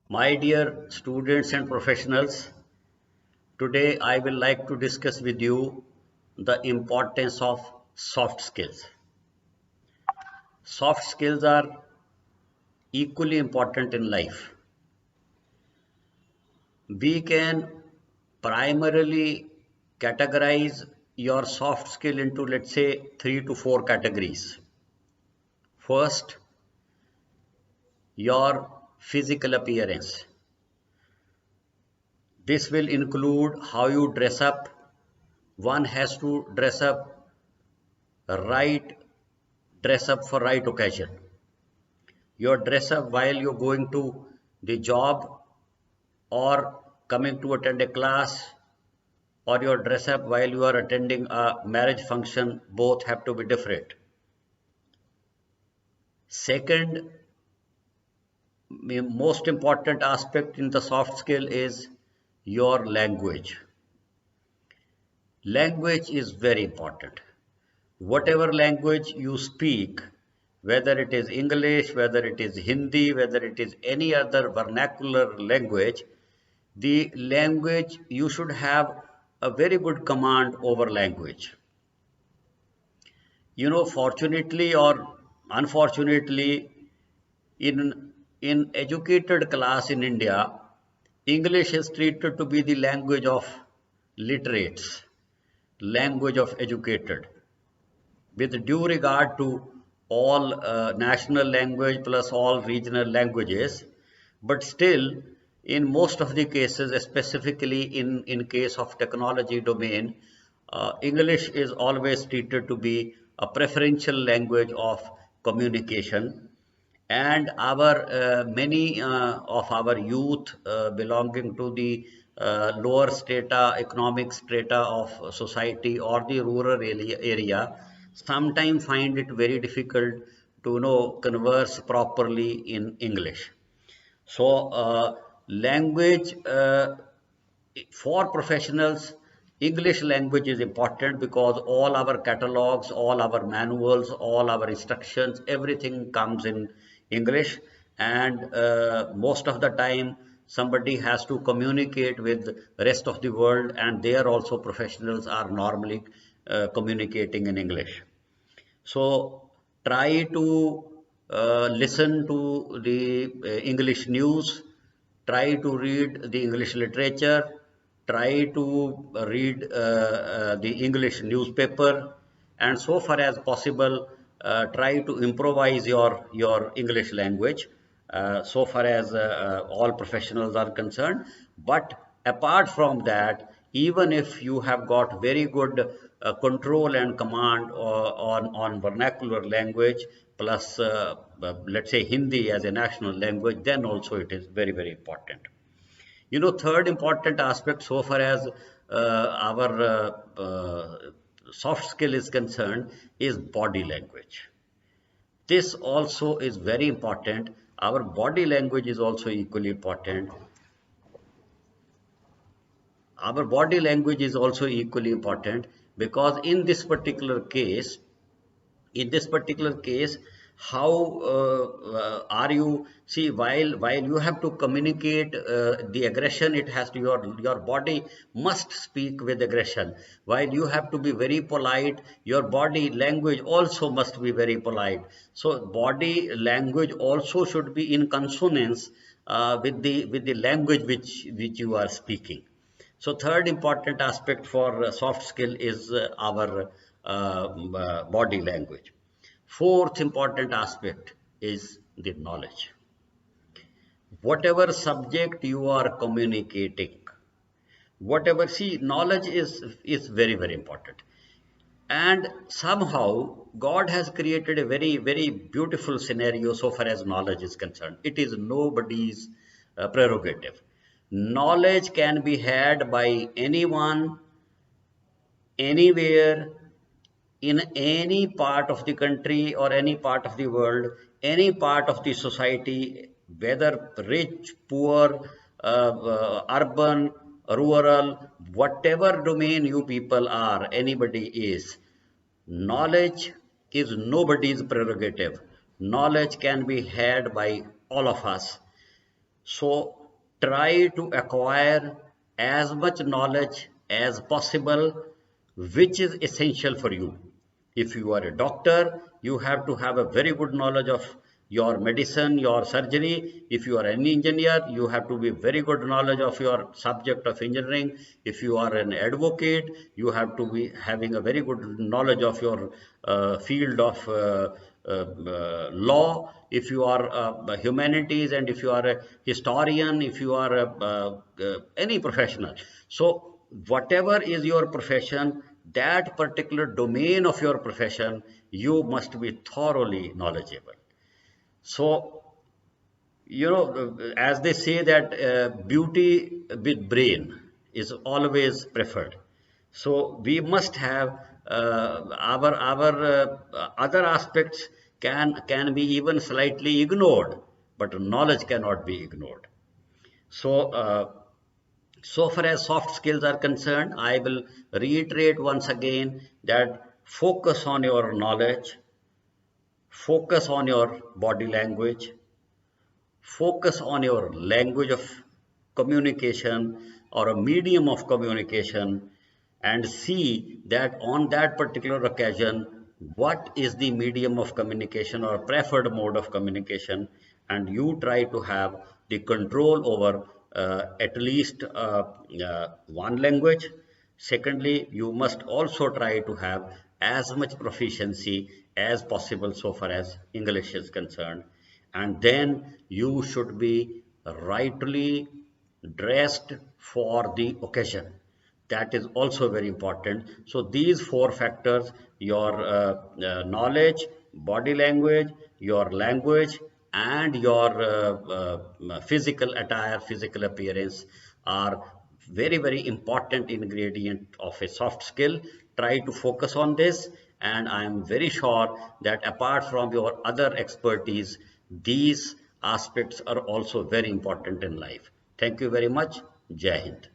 My dear students and professionals, today I will like to discuss with you the importance of soft skills. Soft skills are equally important in life. We can primarily categorize your soft skill into, let's say, 3 to 4 categories. First, your physical appearance. This will include how you dress up. One has to right dress up for right occasion. Your dress up while you're going to the job or coming to attend a class, or your dress up while you are attending a marriage function, both have to be different. Second, most important aspect in the soft skill is your language. Language is very important. Whatever language you speak, whether it is English, whether it is Hindi, whether it is any other vernacular language, the language you should have a very good command over language. Fortunately or unfortunately, in educated class in India, English is treated to be the language of literates, language of educated, with due regard to all national language plus all regional languages. But still, in most of the cases, specifically in case of technology domain, English is always treated to be a preferential language of communication. And our many of our youth belonging to the lower strata, economic strata of society or the rural area sometimes find it very difficult to converse properly in English. So, language for professionals, English language is important because all our catalogs, all our manuals, all our instructions, everything comes in English. And most of the time, somebody has to communicate with the rest of the world, and there also professionals are normally communicating in English. So try to listen to the English news, try to read the English literature, try to read the English newspaper, and so far as possible, try to improvise your English language so far as all professionals are concerned. But apart from that, even if you have got very good control and command on vernacular language plus let's say Hindi as a national language, then also it is very, very important. Third important aspect so far as our soft skill is concerned is body language. This also is very important. Our body language is also equally important. Our body language is also equally important because in this particular case, how are you see, while you have to communicate the aggression, it has to your body must speak with aggression. While you have to be very polite, your body language also must be very polite. So body language also should be in consonance with the language which you are speaking. So third important aspect for soft skill is our body language. Fourth important aspect is the knowledge. Whatever subject you are communicating, whatever, see, knowledge is very, very important. And somehow God has created a very, very beautiful scenario so far as knowledge is concerned. It is nobody's prerogative. Knowledge can be had by anyone, anywhere, in any part of the country or any part of the world, any part of the society, whether rich, poor, urban, rural, whatever domain you people are, anybody is. Knowledge is nobody's prerogative. Knowledge can be had by all of us. So try to acquire as much knowledge as possible, which is essential for you. If you are a doctor, you have to have a very good knowledge of your medicine, your surgery. If you are an engineer, you have to be very good knowledge of your subject of engineering. If you are an advocate, you have to be having a very good knowledge of your field of law. If you are humanities, and if you are a historian, if you are any professional. So whatever is your profession, that particular domain of your profession, you must be thoroughly knowledgeable. So, as they say that beauty with brain is always preferred. So we must have our other aspects can be even slightly ignored, but knowledge cannot be ignored. So so far as soft skills are concerned, I will reiterate once again that focus on your knowledge, focus on your body language, focus on your language of communication or a medium of communication, and see that on that particular occasion what is the medium of communication or preferred mode of communication, and you try to have the control over at least one language. Secondly, you must also try to have as much proficiency as possible so far as English is concerned, and then you should be rightly dressed for the occasion. That is also very important. So these four factors, your knowledge, body language, your language, and your physical attire, physical appearance, are very important ingredient of a soft skill. Try to focus on this, and I am very sure that apart from your other expertise, these aspects are also very important in life. Thank you very much. Jai Hind.